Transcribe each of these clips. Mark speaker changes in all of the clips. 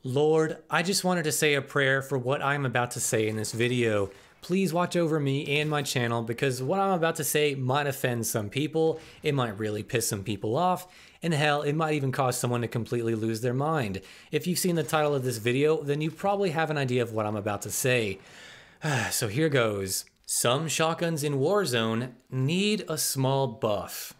Speaker 1: Lord, I just wanted to say a prayer for what I'm about to say in this video. Please watch over me and my channel because what I'm about to say might offend some people, it might really piss some people off, and hell, it might even cause someone to completely lose their mind. If you've seen the title of this video, then you probably have an idea of what I'm about to say. So here goes. Some shotguns in Warzone need a small buff.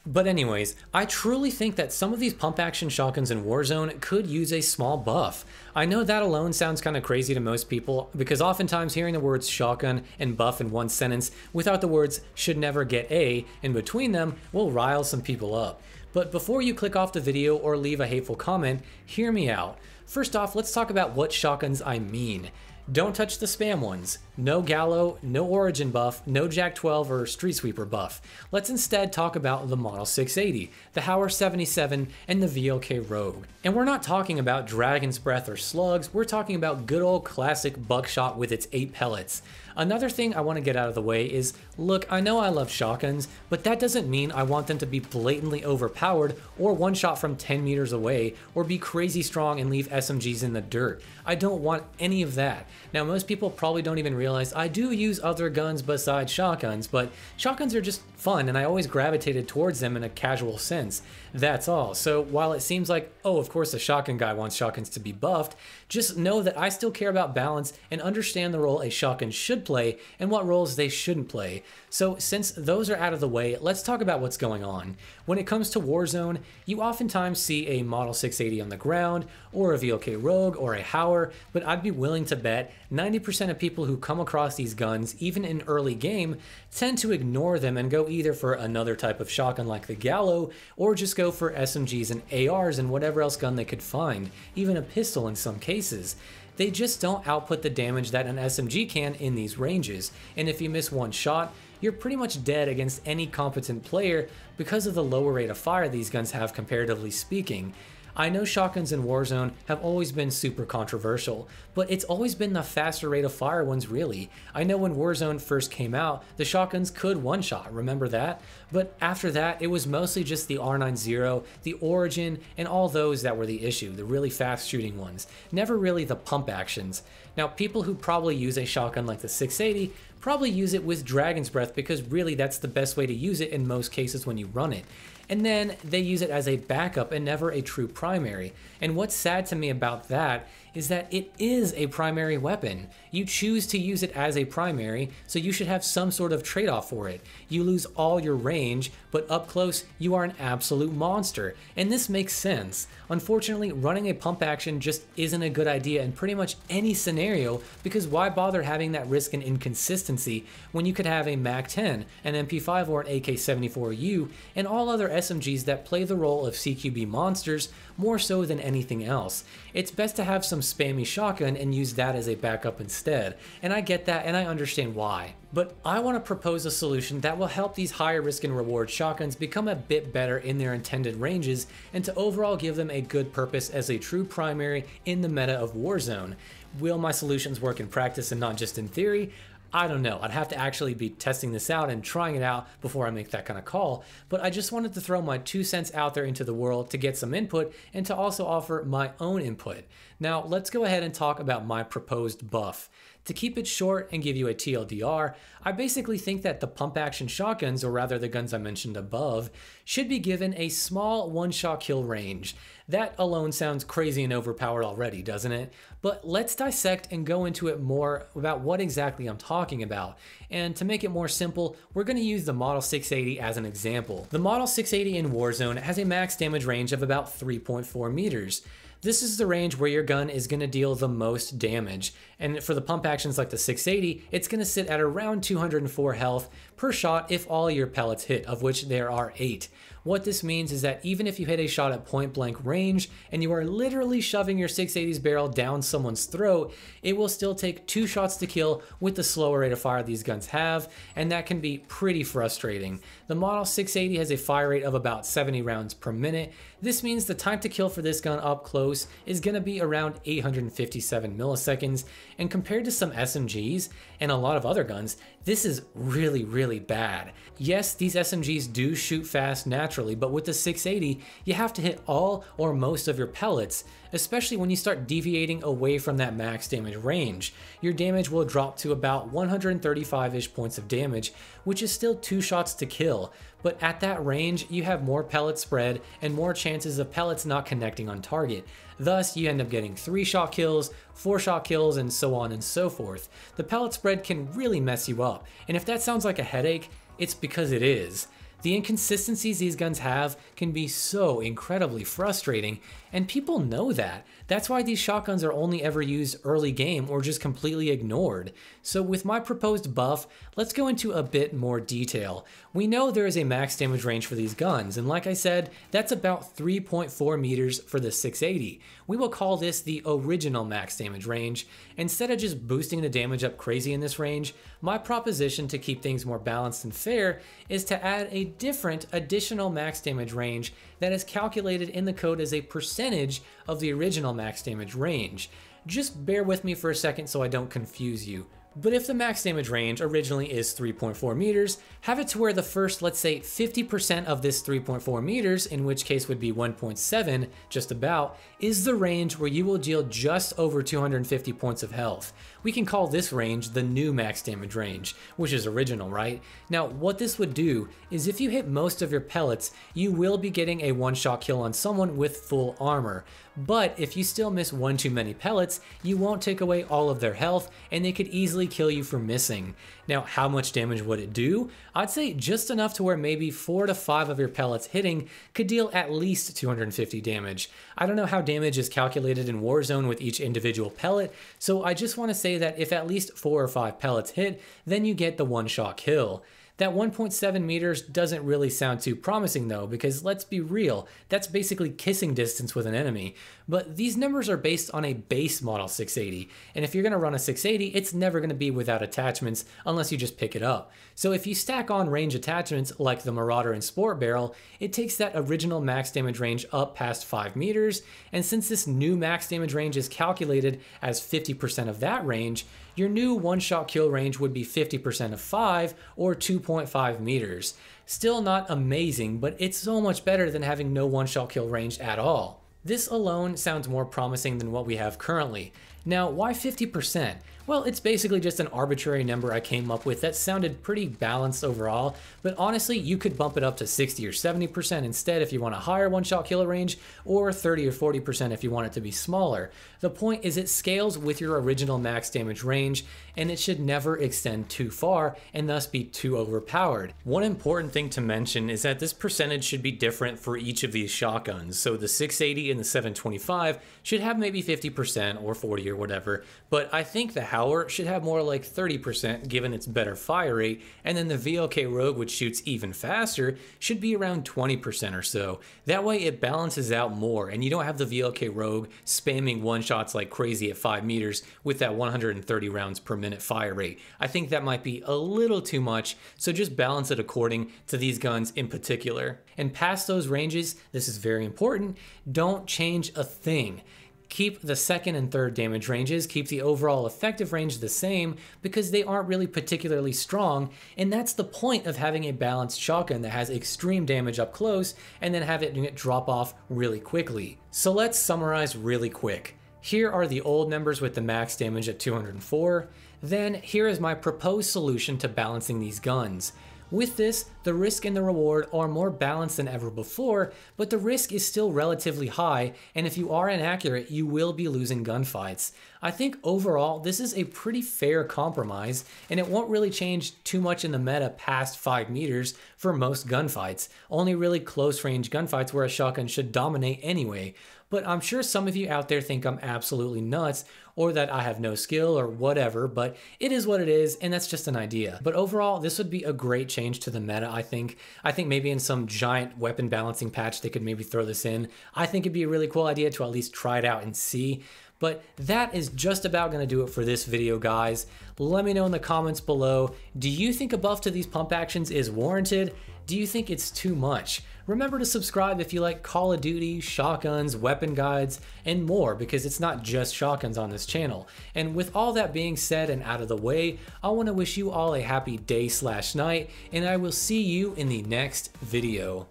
Speaker 1: But anyways, I truly think that some of these pump action shotguns in Warzone could use a small buff. I know that alone sounds kind of crazy to most people because oftentimes hearing the words shotgun and buff in one sentence without the words should never get a in between them will rile some people up. But before you click off the video or leave a hateful comment, hear me out. First off, let's talk about what shotguns I mean. Don't touch the spam ones. No Gallo, no Origin buff, no Jack 12 or Street Sweeper buff. Let's instead talk about the Model 680, the Hauer 77, and the VLK Rogue. And we're not talking about Dragon's Breath or slugs, we're talking about good old classic buckshot with its 8 pellets. Another thing I want to get out of the way is, look, I know I love shotguns, but that doesn't mean I want them to be blatantly overpowered or one shot from 10 meters away or be crazy strong and leave SMGs in the dirt. I don't want any of that. Now, most people probably don't even realize I do use other guns besides shotguns, but shotguns are just fun and I always gravitated towards them in a casual sense. That's all. So while it seems like, oh, of course a shotgun guy wants shotguns to be buffed, just know that I still care about balance and understand the role a shotgun should play and what roles they shouldn't play. So since those are out of the way, let's talk about what's going on. When it comes to Warzone, you oftentimes see a Model 680 on the ground, or a VLK Rogue, or a Hauer, but I'd be willing to bet 90% of people who come across these guns, even in early game, tend to ignore them and go either for another type of shotgun like the Gallo, or just go for SMGs and ARs and whatever else gun they could find, even a pistol in some cases. They just don't output the damage that an SMG can in these ranges, and if you miss one shot, you're pretty much dead against any competent player because of the lower rate of fire these guns have comparatively speaking. I know shotguns in Warzone have always been super controversial, but it's always been the faster rate of fire ones really. I know when Warzone first came out, the shotguns could one-shot, remember that? But after that, it was mostly just the R90, the Origin, and all those that were the issue, the really fast shooting ones, never really the pump actions. Now, people who probably use a shotgun like the 680 probably use it with Dragon's Breath because really that's the best way to use it in most cases when you run it. And then they use it as a backup and never a true primary. And what's sad to me about that is that it is a primary weapon. You choose to use it as a primary, so you should have some sort of trade-off for it. You lose all your range, but up close, you are an absolute monster. And this makes sense. Unfortunately, running a pump action just isn't a good idea in pretty much any scenario, because why bother having that risk and inconsistency when you could have a MAC-10, an MP5 or an AK-74U, and all other SMGs that play the role of CQB monsters more so than anything else. It's best to have some spammy shotgun and use that as a backup instead, and I get that and I understand why. But I want to propose a solution that will help these higher risk and reward shotguns become a bit better in their intended ranges and to overall give them a good purpose as a true primary in the meta of Warzone. Will my solutions work in practice and not just in theory? I don't know. I'd have to actually be testing this out and trying it out before I make that kind of call, but I just wanted to throw my 2 cents out there into the world to get some input and to also offer my own input. Now, let's go ahead and talk about my proposed buff. To keep it short and give you a TLDR, I basically think that the pump action shotguns, or rather the guns I mentioned above, should be given a small one-shot kill range. That alone sounds crazy and overpowered already, doesn't it? But let's dissect and go into it more about what exactly I'm talking about. And to make it more simple, we're going to use the Model 680 as an example. The Model 680 in Warzone has a max damage range of about 3.4 meters. This is the range where your gun is going to deal the most damage, and for the pump actions like the 680, it's going to sit at around 204 health per shot if all your pellets hit, of which there are 8. What this means is that even if you hit a shot at point blank range and you are literally shoving your 680's barrel down someone's throat, it will still take 2 shots to kill with the slower rate of fire these guns have, and that can be pretty frustrating. The Model 680 has a fire rate of about 70 rounds per minute. This means the time to kill for this gun up close is going to be around 857 milliseconds, and compared to some SMGs and a lot of other guns, this is really bad. Yes, these SMGs do shoot fast naturally, naturally, but with the 680, you have to hit all or most of your pellets, especially when you start deviating away from that max damage range. Your damage will drop to about 135-ish points of damage, which is still 2 shots to kill, but at that range, you have more pellet spread and more chances of pellets not connecting on target. Thus, you end up getting 3-shot kills, 4-shot kills, and so on and so forth. The pellet spread can really mess you up, and if that sounds like a headache, it's because it is. The inconsistencies these guns have can be so incredibly frustrating, and people know that. That's why these shotguns are only ever used early game or just completely ignored. So with my proposed buff, let's go into a bit more detail. We know there is a max damage range for these guns, and like I said, that's about 3.4 meters for the 680. We will call this the original max damage range. Instead of just boosting the damage up crazy in this range, my proposition to keep things more balanced and fair is to add a different additional max damage range that is calculated in the code as a percentage of the original max damage range. Just bear with me for a second so I don't confuse you. But if the max damage range originally is 3.4 meters, have it to where the first, let's say 50% of this 3.4 meters, in which case would be 1.7, just about, is the range where you will deal just over 250 points of health. We can call this range the new max damage range, which is original, right? Now, what this would do is if you hit most of your pellets, you will be getting a 1-shot kill on someone with full armor. But if you still miss 1 too many pellets, you won't take away all of their health, and they could easily kill you for missing. Now, how much damage would it do? I'd say just enough to where maybe 4 to 5 of your pellets hitting could deal at least 250 damage. I don't know how damage is calculated in Warzone with each individual pellet, so I just want to say that if at least 4 or 5 pellets hit, then you get the 1-shot kill. That 1.7 meters doesn't really sound too promising though, because let's be real, that's basically kissing distance with an enemy. But these numbers are based on a base model 680, and if you're going to run a 680, it's never going to be without attachments unless you just pick it up. So if you stack on range attachments like the Marauder and Sport Barrel, it takes that original max damage range up past 5 meters, and since this new max damage range is calculated as 50% of that range, your new 1-shot kill range would be 50% of 5 or 2.5 meters. Still not amazing, but it's so much better than having no 1-shot kill range at all. This alone sounds more promising than what we have currently. Now, why 50%? Well, it's basically just an arbitrary number I came up with that sounded pretty balanced overall, but honestly, you could bump it up to 60 or 70% instead if you want a higher 1-shot kill range, or 30 or 40% if you want it to be smaller. The point is it scales with your original max damage range, and it should never extend too far and thus be too overpowered. One important thing to mention is that this percentage should be different for each of these shotguns, so the 680 and the 725 should have maybe 50% or 40 or whatever, but I think the Howler should have more like 30% given its better fire rate, and then the VLK Rogue, which shoots even faster, should be around 20% or so. That way it balances out more and you don't have the VLK Rogue spamming 1-shots like crazy at 5 meters with that 130 rounds per minute fire rate. I think that might be a little too much, so just balance it according to these guns in particular. And past those ranges, this is very important, don't change a thing. Keep the second and third damage ranges, keep the overall effective range the same because they aren't really particularly strong, and that's the point of having a balanced shotgun that has extreme damage up close and then have it drop off really quickly. So let's summarize really quick. Here are the old numbers with the max damage at 204, then here is my proposed solution to balancing these guns. With this, the risk and the reward are more balanced than ever before, but the risk is still relatively high, and if you are inaccurate, you will be losing gunfights. I think overall, this is a pretty fair compromise, and it won't really change too much in the meta past 5 meters for most gunfights, only really close range gunfights where a shotgun should dominate anyway. But I'm sure some of you out there think I'm absolutely nuts, or that I have no skill or whatever, but it is what it is, and that's just an idea. But overall, this would be a great change to the meta, I think. I think maybe in some giant weapon balancing patch, they could maybe throw this in. I think it'd be a really cool idea to at least try it out and see. But that is just about going to do it for this video, guys. Let me know in the comments below, do you think a buff to these pump actions is warranted? Do you think it's too much? Remember to subscribe if you like Call of Duty, shotguns, weapon guides, and more, because it's not just shotguns on this channel. And with all that being said and out of the way, I want to wish you all a happy day/night, and I will see you in the next video.